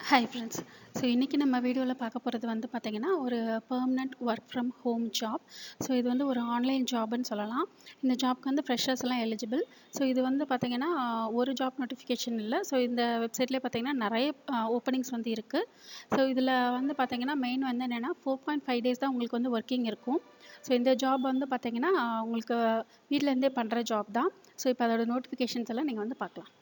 Hi friends. So இன்றைக்கி நம்ம வீடியோவில் பார்க்க போகிறது வந்து பார்த்திங்கன்னா ஒரு permanent work from home job. So இது வந்து ஒரு ஆன்லைன் ஜாப்னு சொல்லலாம். இந்த ஜாப்க்கு வந்து ஃப்ரெஷர்ஸ் எல்லாம் எலிஜிபிள். ஸோ இது வந்து பார்த்திங்கன்னா ஒரு ஜாப் நோட்டிஃபிகேஷன் இல்லை. ஸோ இந்த வெப்சைட்லேயே பார்த்திங்கன்னா நிறைய ஓப்பனிங்ஸ் வந்து இருக்குது. ஸோ இதில் வந்து பார்த்திங்கன்னா மெயின் வந்து என்னென்னா 4.5 days தான் உங்களுக்கு வந்து ஒர்க்கிங் இருக்கும். ஸோ இந்த ஜாப் வந்து பார்த்திங்கன்னா உங்களுக்கு வீட்டிலேருந்தே பண்ணுற ஜாப் தான். ஸோ இப்போ அதோட நோட்டிஃபிகேஷன்ஸ் எல்லாம் நீங்கள் வந்து பார்க்கலாம்.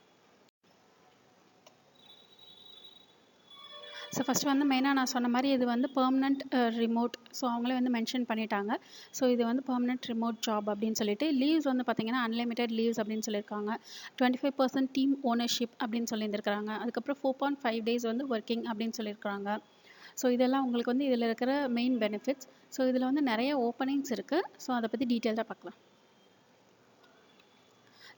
ஸோ ஃபஸ்ட்டு வந்து மெயினாக நான் சொன்ன மாதிரி இது வந்து பெர்மனெண்ட் ரிமோட். ஸோ அவங்களே வந்து மென்ஷன் பண்ணிட்டாங்க. ஸோ இது வந்து பெர்மனெண்ட் ரிமோட் ஜாப் அப்படின்னு சொல்லிட்டு லீவ்ஸ் வந்து பார்த்திங்கன்னா அன்லிமிட்டெட் லீவ்ஸ் அப்படின்னு சொல்லியிருக்காங்க. 25% டீம் ஓனர்ஷிப் அப்படின்னு சொல்லியிருந்திருக்காங்க. அதுக்கப்புறம் 4.5 days வந்து ஒர்க்கிங் அப்படின்னு சொல்லியிருக்காங்க. ஸோ இதெல்லாம் உங்களுக்கு வந்து இதில் இருக்கிற மெயின் பெனிஃபிட்ஸ். ஸோ இதில் வந்து நிறைய ஓப்பனிங்ஸ் இருக்குது. ஸோ அதை பற்றி டீட்டெயில்டாக பார்க்கலாம்.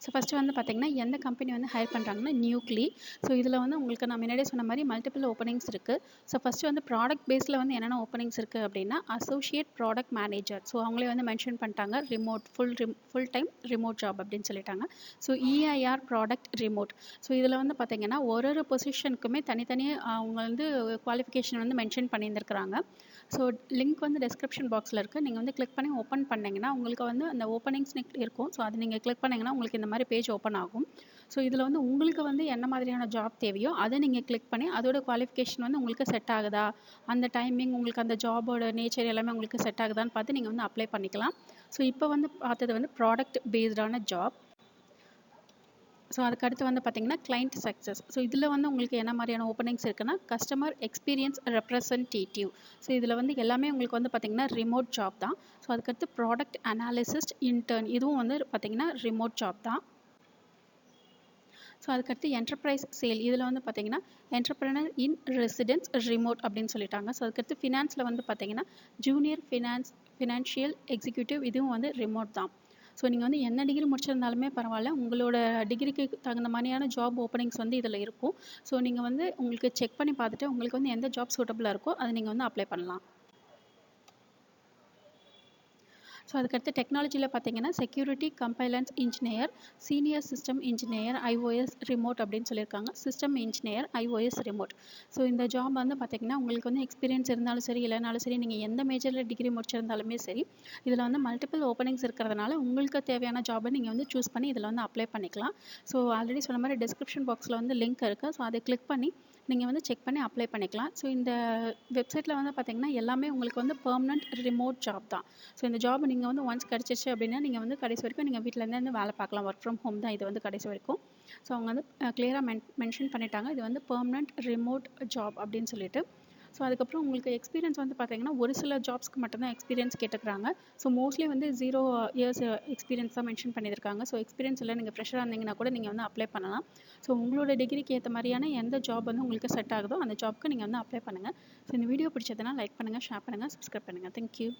ஸோ ஃபஸ்ட்டு வந்து பார்த்திங்கன்னா எந்த கம்பெனி வந்து ஹையர் பண்ணுறாங்கன்னா நியூக்லி. ஸோ இதில் வந்து உங்களுக்கு நான் முன்னாடியே சொன்ன மாதிரி மல்டிபிள் ஓப்பனிங்ஸ் இருக்குது. ஸோ ஃபஸ்ட்டு வந்து ப்ராடக்ட் பேஸில் வந்து என்னென்ன ஓப்பனிங்ஸ் இருக்குது அப்படின்னா அசோசியேட் ப்ராடக்ட் மேனேஜர். ஸோ அவங்களே வந்து மென்ஷன் பண்ணிட்டாங்க remote full time remote job அப்படின்னு சொல்லிட்டாங்க. So EIR product remote. So இதில் வந்து பார்த்திங்கன்னா ஒரு பொசிஷனுக்குமே தனித்தனியாக அவங்க வந்து குவாலிஃபிகேஷன் வந்து மென்ஷன் பண்ணியிருந்துருக்குறாங்க. ஸோ லிங்க் வந்து டிஸ்கிரிப்ஷன் பாக்ஸில் இருக்குது. நீங்கள் வந்து கிளிக் பண்ணி ஓப்பன் பண்ணிங்கன்னா உங்களுக்கு வந்து அந்த ஓப்பனிங்ஸ் இருக்கும். ஸோ அது நீங்கள் கிளிக் பண்ணிங்கன்னா உங்களுக்கு இந்த மாதிரி பேஜ் ஓப்பன் ஆகும். ஸோ இதில் வந்து உங்களுக்கு வந்து என்ன மாதிரியான ஜாப் தேவையோ அதை நீங்கள் கிளிக் பண்ணி அதோட குவாலிஃபிகேஷன் வந்து உங்களுக்கு செட் ஆகுதா, அந்த டைமிங் உங்களுக்கு அந்த ஜாபோட நேச்சர் எல்லாமே உங்களுக்கு செட் ஆகுதான்னு பார்த்து நீங்கள் வந்து அப்ளை பண்ணிக்கலாம். ஸோ இப்போ வந்து பார்த்தது வந்து ப்ராடக்ட் பேஸ்டான ஜாப். ஸோ அதுக்கடுத்து வந்து பார்த்திங்கன்னா கிளைண்ட் சக்ஸஸ். ஸோ இதில் வந்து உங்களுக்கு என்ன மாதிரியான ஓப்பனிங்ஸ் இருக்குன்னா கஸ்டமர் எக்ஸ்பீரியன்ஸ் ரெப்ரசன்டேட்டிவ். ஸோ இதில் வந்து எல்லாமே உங்களுக்கு வந்து பார்த்திங்கன்னா ரிமோட் ஜாப் தான். ஸோ அதுக்கடுத்து ப்ராடக்ட் அனாலிசிஸ்ட் இன்டர்ன், இதுவும் வந்து பார்த்திங்கன்னா ரிமோட் ஜாப் தான். ஸோ அதுக்கடுத்து என்டர்பிரைஸ் சேல். இதில் வந்து பார்த்திங்கன்னா என்டர்பிரனர் இன் ரெசிடென்ஸ் ரிமோட் அப்படின்னு சொல்லிட்டாங்க. ஸோ அதுக்கடுத்து ஃபினான்ஸில் வந்து பார்த்திங்கன்னா ஜூனியர் ஃபினான்ஷியல் எக்ஸிக்யூட்டிவ், இதுவும் வந்து ரிமோட் தான். ஸோ நீங்கள் வந்து என்ன டிகிரி முடிச்சிருந்தாலுமே பரவாயில்ல, உங்களோட டிகிரிக்கு தகுந்த மாதிரியான ஜாப் ஓப்பனிங்ஸ் வந்து இதில் இருக்கும். ஸோ நீங்கள் வந்து உங்களுக்கு செக் பண்ணி பார்த்துட்டு உங்களுக்கு வந்து எந்த ஜாப் சூட்டபுளாக இருக்கோ அதை நீங்கள் வந்து அப்ளை பண்ணலாம். ஸோ அதுக்கடுத்து டெக்னாலஜியில் பார்த்தீங்கன்னா security compliance engineer, senior system engineer IOS remote அப்படின்னு சொல்லியிருக்காங்க. System engineer IOS remote. So இந்த ஜாப் வந்து பார்த்திங்கன்னா உங்களுக்கு வந்து எக்ஸ்பீரியன்ஸ் இருந்தாலும் சரி இல்லைனாலும் சரி, நீங்கள் எந்த மேஜரில் டிகிரி முடிச்சிருந்தாலுமே சரி, இதில் வந்து மல்டிபிள் ஓப்பனிங்ஸ் இருக்கிறதுனால உங்களுக்கு தேவையான ஜாபை நீங்கள் வந்து சூஸ் பண்ணி இதில் வந்து அப்ளை பண்ணிக்கலாம். ஸோ ஆல்ரெடி சொன்ன மாதிரி டிஸ்கிரிப்ஷன் பாக்ஸில் வந்து லிங்க் இருக்குது. ஸோ அதை கிளிக் பண்ணி நீங்கள் வந்து செக் பண்ணி அப்ளை பண்ணிக்கலாம். ஸோ இந்த வெப்சைட்டில் வந்து பார்த்திங்கன்னா எல்லாமே உங்களுக்கு வந்து பெர்மனெண்ட் ரிமோட் ஜாப் தான். ஸோ இந்த ஜாப் நீங்கள் வந்து ஒன்ஸ் கிடச்சிச்சு அப்படின்னா நீங்கள் வந்து கடைசி வரைக்கும் நீங்கள் வீட்டிலேருந்து வேலை பார்க்கலாம். ஒர்க் ஃப்ரம் ஹோம் தான் இது வந்து கடைசி வரைக்கும். ஸோ அவங்க வந்து கிளியராக மென்ஷன் பண்ணிட்டாங்க இது வந்து பெர்மனெண்ட் ரிமோட் ஜாப் அப்படின்னு சொல்லிட்டு. ஸோ அதுக்கப்புறம் உங்களுக்கு எக்ஸ்பீரியன்ஸ் வந்து பார்த்திங்கன்னா ஒரு சில ஜாப்ஸ்க்கு மட்டும்தான் எக்ஸ்பீரியன்ஸ் கேட்டுக்கிறாங்க. ஸோ மோஸ்ட்லி வந்து 0 years எக்ஸ்பீரியன்ஸ் தான் மென்ஷன் பண்ணியிருக்காங்க. ஸோ எக்ஸ்பீரியன்ஸ் இல்லை, நீங்கள் ஃப்ரெஷராக இருந்தீங்கன்னா கூட நீங்கள் வந்து அப்ளை பண்ணலாம். ஸோ உங்களோட டிகிரிக்கு ஏற்ற மாதிரியான எந்த ஜாப் வந்து உங்களுக்கு செட் ஆகுதோ அந்த ஜாப்க்கு நீங்கள் வந்து அப்ளை பண்ணுங்கள். ஸோ இந்த வீடியோ பிடிச்சதுன்னா லைக் பண்ணுங்கள், ஷேர் பண்ணுங்கள், சப்ஸ்கிரைப் பண்ணுங்கள். தேங்க்யூ.